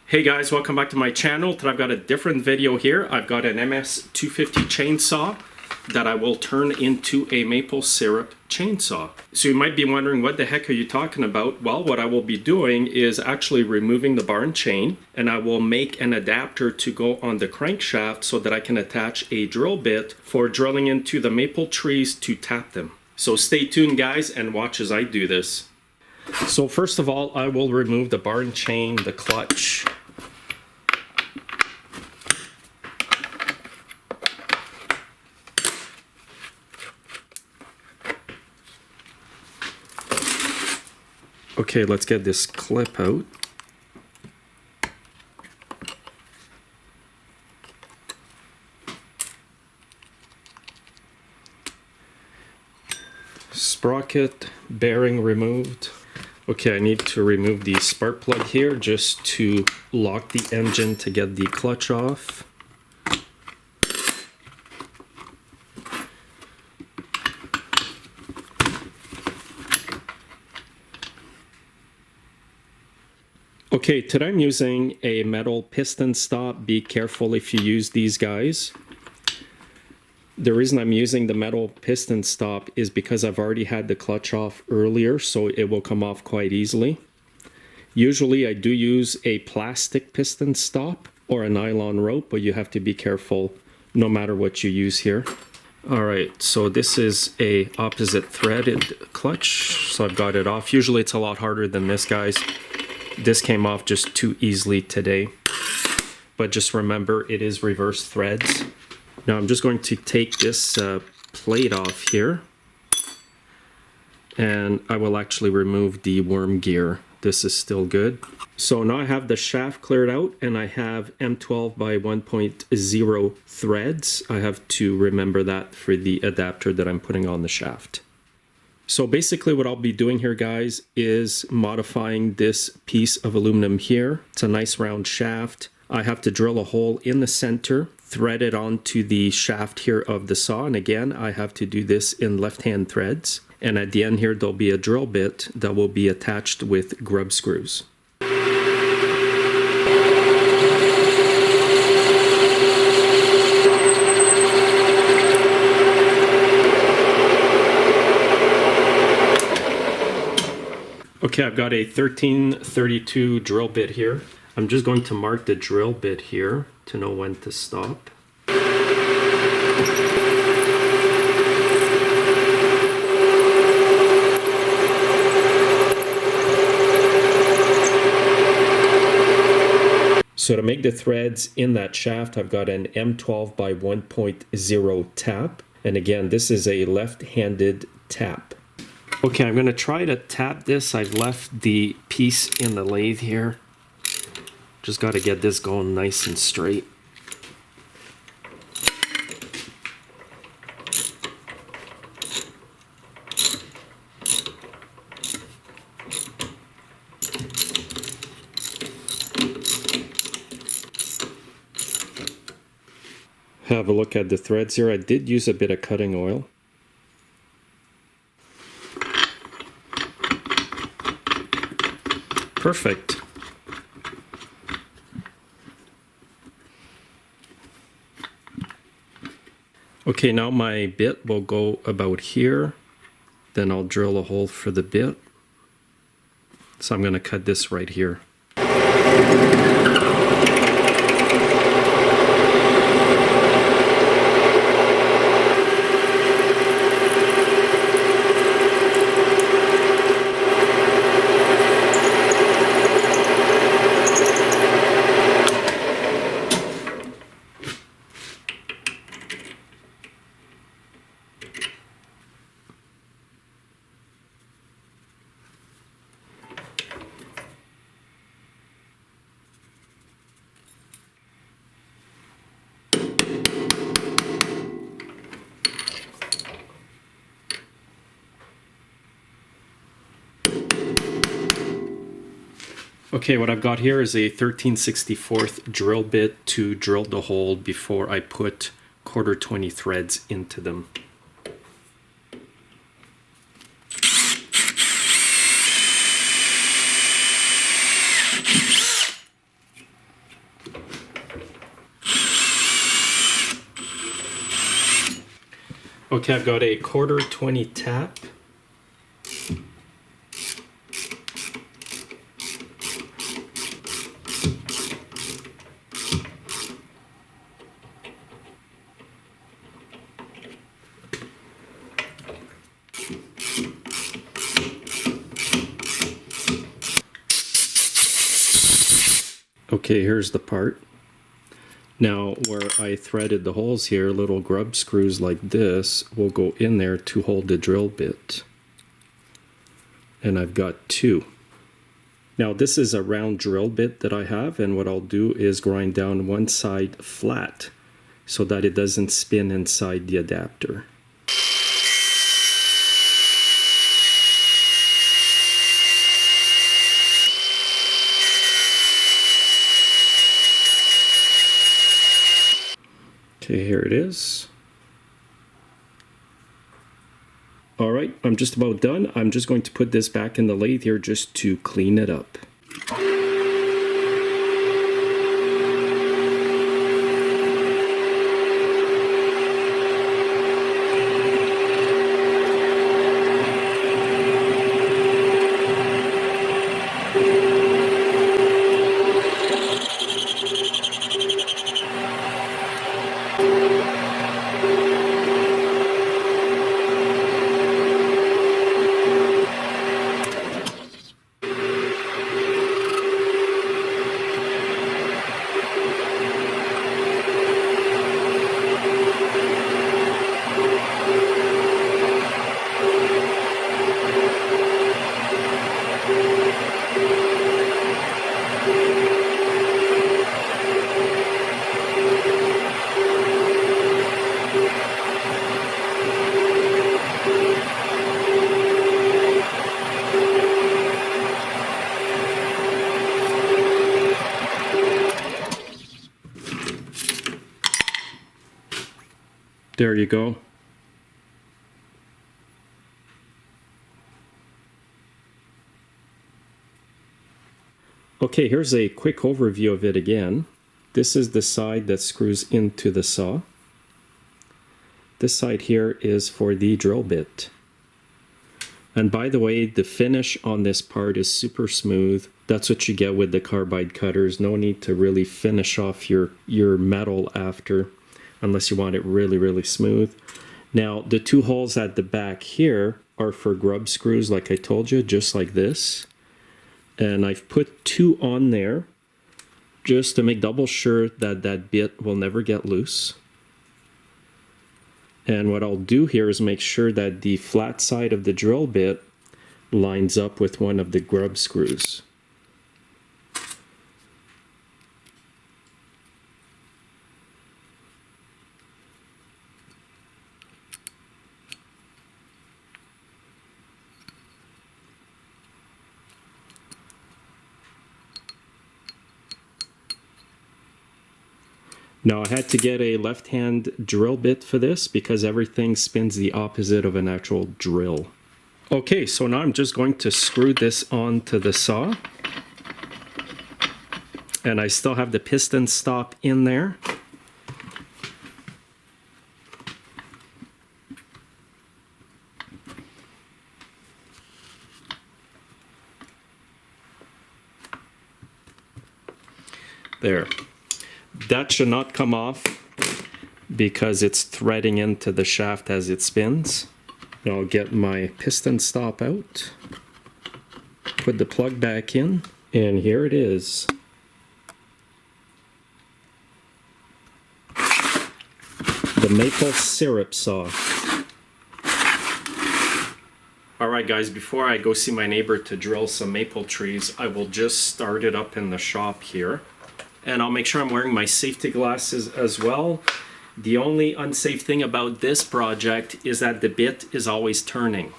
Hey guys, welcome back to my channel. Today I've got a different video here. I've got an MS-250 chainsaw that I will turn into a maple syrup chainsaw. So you might be wondering, what the heck are you talking about? Well, what I will be doing is actually removing the bar and chain, and I will make an adapter to go on the crankshaft so that I can attach a drill bit for drilling into the maple trees to tap them. So stay tuned guys and watch as I do this. So first of all, I will remove the bar and chain, the clutch. Okay, let's get this clip out. Sprocket, bearing removed. Okay, I need to remove the spark plug here just to lock the engine to get the clutch off. Okay, today I'm using a metal piston stop. Be careful if you use these guys. The reason I'm using the metal piston stop is because I've already had the clutch off earlier, so it will come off quite easily. Usually I do use a plastic piston stop or a nylon rope, but you have to be careful no matter what you use here. Alright, so this is a opposite threaded clutch, so I've got it off. Usually it's a lot harder than this, guys. This came off just too easily today. But just remember, it is reverse threads. Now I'm just going to take this plate off here. And I will actually remove the worm gear. This is still good. So now I have the shaft cleared out and I have M12 by 1.0 threads. I have to remember that for the adapter that I'm putting on the shaft. So basically what I'll be doing here, guys, is modifying this piece of aluminum here. It's a nice round shaft. I have to drill a hole in the center, thread it onto the shaft here of the saw. And again, I have to do this in left-hand threads. And at the end here, there'll be a drill bit that will be attached with grub screws. Okay, I've got a 1332 drill bit here. I'm just going to mark the drill bit here to know when to stop. So to make the threads in that shaft, I've got an M12 by 1.0 tap. And again, this is a left-handed tap. Okay, I'm going to try to tap this. I've left the piece in the lathe here. Just got to get this going nice and straight. Have a look at the threads here. I did use a bit of cutting oil. Perfect. Okay, now my bit will go about here. Then I'll drill a hole for the bit. So I'm going to cut this right here. Okay, what I've got here is a 13/64 drill bit to drill the hole before I put 1/4-20 threads into them. Okay, I've got a 1/4 tap. Okay, here's the part. Now, where I threaded the holes here, little grub screws like this will go in there to hold the drill bit. And I've got 2. Now, this is a round drill bit that I have, and what I'll do is grind down one side flat so that it doesn't spin inside the adapter. Okay, here it is. All right, I'm just about done. I'm just going to put this back in the lathe here just to clean it up. There you go. Okay, here's a quick overview of it again. This is the side that screws into the saw. This side here is for the drill bit. And by the way, the finish on this part is super smooth. That's what you get with the carbide cutters. No need to really finish off your metal after, unless you want it really, really smooth. Now, the 2 holes at the back here are for grub screws, like I told you, just like this. And I've put 2 on there just to make double sure that that bit will never get loose. And what I'll do here is make sure that the flat side of the drill bit lines up with one of the grub screws. Now I had to get a left-hand drill bit for this because everything spins the opposite of an actual drill. Okay, so now I'm just going to screw this onto the saw. And I still have the piston stop in there. There. That should not come off because it's threading into the shaft as it spins. I'll get my piston stop out, put the plug back in, and here it is. The maple syrup saw. Alright guys, before I go see my neighbor to drill some maple trees, I will just start it up in the shop here. And I'll make sure I'm wearing my safety glasses as well. The only unsafe thing about this project is that the bit is always turning.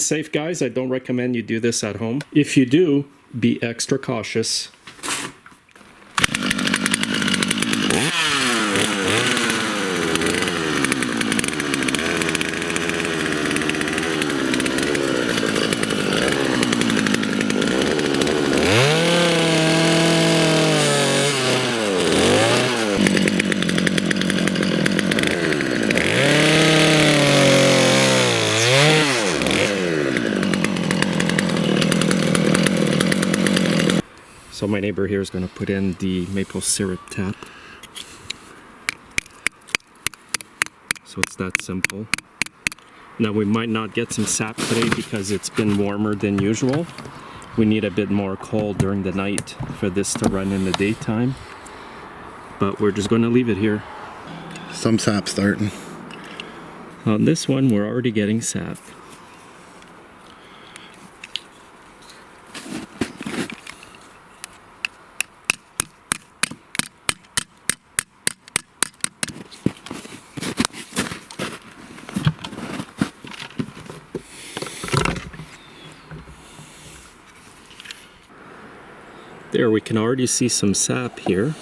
unsafe, guys. I don't recommend you do this at home. If you do, be extra cautious. So my neighbor here is going to put in the maple syrup tap. So it's that simple. Now we might not get some sap today because it's been warmer than usual. We need a bit more cold during the night for this to run in the daytime. But we're just going to leave it here. Some sap starting. On this one we're already getting sap. There, we can already see some sap here.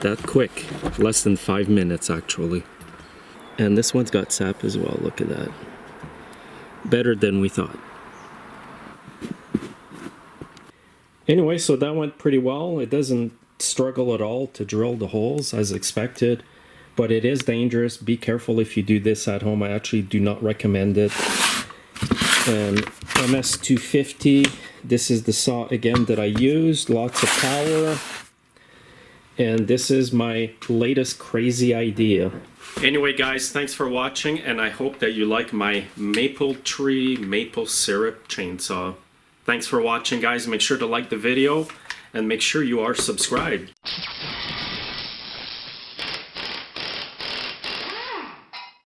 That quick, less than 5 minutes actually. And this one's got sap as well, look at that. Better than we thought. Anyway, so that went pretty well. It doesn't struggle at all to drill the holes as expected, but it is dangerous. Be careful if you do this at home. I actually do not recommend it. And MS250, this is the saw again that I used, lots of power, and this is my latest crazy idea. Anyway guys, thanks for watching, and I hope that you like my maple tree maple syrup chainsaw. Thanks for watching guys. Make sure to like the video and make sure you are subscribed.